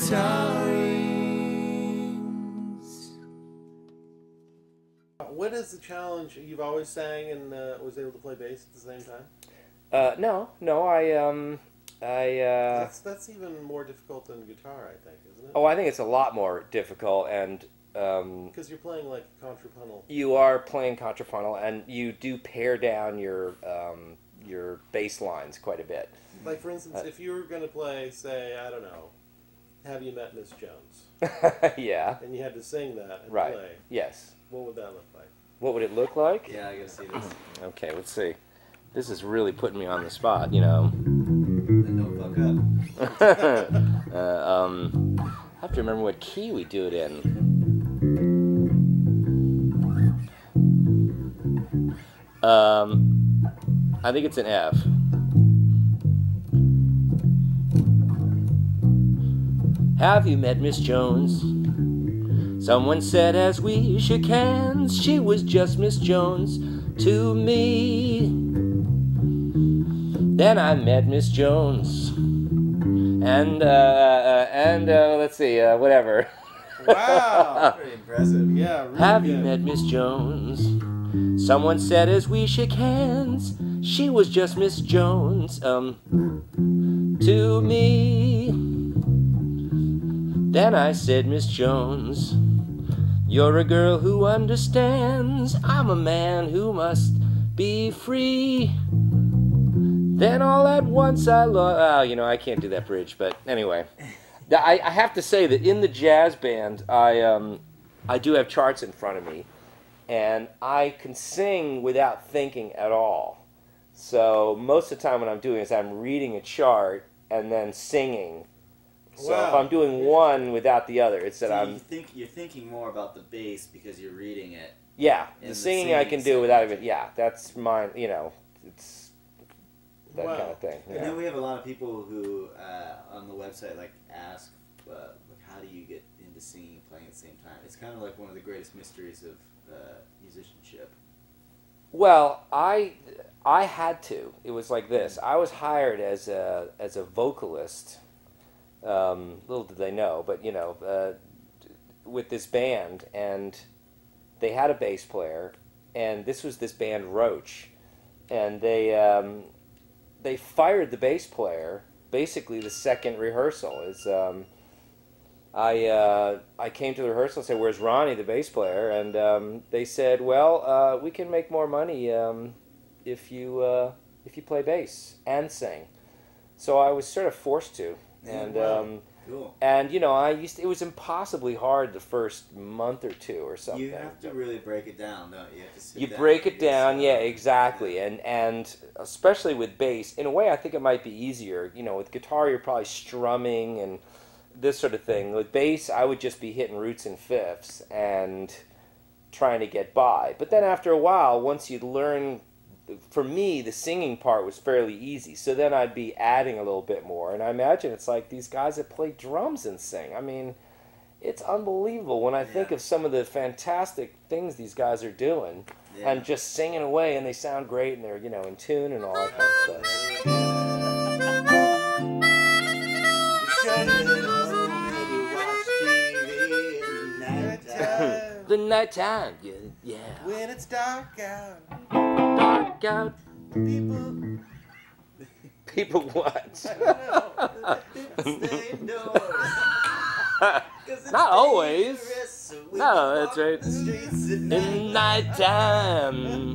Guitarings. What is the challenge? You've always sang and was able to play bass at the same time? No, That's even more difficult than guitar, I think, isn't it? Oh, I think it's a lot more difficult, and because you're playing like contrapuntal. you are playing contrapuntal, and you do pare down your bass lines quite a bit. Like, for instance, if you were going to play, say, I don't know, Have You Met Miss Jones? Yeah. And you had to sing that and Right. play. Yes. What would that look like? What would it look like? Yeah, I gotta see this. Okay, let's see. This is really putting me on the spot, you know. Then don't fuck up. I have to remember what key we do it in. I think it's an F. Have you met Miss Jones? Someone said as we shook hands, she was just Miss Jones to me. Then I met Miss Jones, and let's see, whatever. Wow! Pretty impressive. Yeah, really Have good. you met Miss Jones? Someone said as we shook hands, she was just Miss Jones, to me. Then I said, Miss Jones, you're a girl who understands. I'm a man who must be free. Then all at once I I can't do that bridge, but anyway. I have to say that in the jazz band, I do have charts in front of me, and I can sing without thinking at all. So most of the time when I'm doing this, I'm reading a chart and then singing. So if I'm doing one without the other, it's that You're thinking more about the bass because you're reading it. Yeah, the singing I can do without even. Yeah, that's mine. You know, it's that kind of thing. And then we have a lot of people who on the website ask, how do you get into singing and playing at the same time? It's kind of like one of the greatest mysteries of musicianship. Well, I had to. It was like this. I was hired as a vocalist. Little did they know, but with this band, and they had a bass player, and this was this band Roach, and they fired the bass player basically the second rehearsal. I came to the rehearsal and said, "Where's Ronnie, the bass player?" And they said, "Well, we can make more money if you play bass and sing." So I was sort of forced to. And cool. And it was impossibly hard the first month or two or something. You have to really break it down, don't you? You have to sit you down break it down, yourself. yeah, exactly. Yeah. And especially with bass, in a way I think it might be easier. With guitar you're probably strumming and this sort of thing. With bass I would just be hitting roots and fifths and trying to get by. But then after a while, once you'd learn, for me, the singing part was fairly easy. So then I'd be adding a little bit more. And I imagine it's like these guys that play drums and sing. I mean, it's unbelievable when I think of some of the fantastic things these guys are doing and just singing away, and they sound great, and they're, in tune and all that kind of stuff. The nighttime, yeah. When it's dark out. Dark out. People what? I don't know. Stay indoors. Not always. So No, that's right. the streets at In nighttime.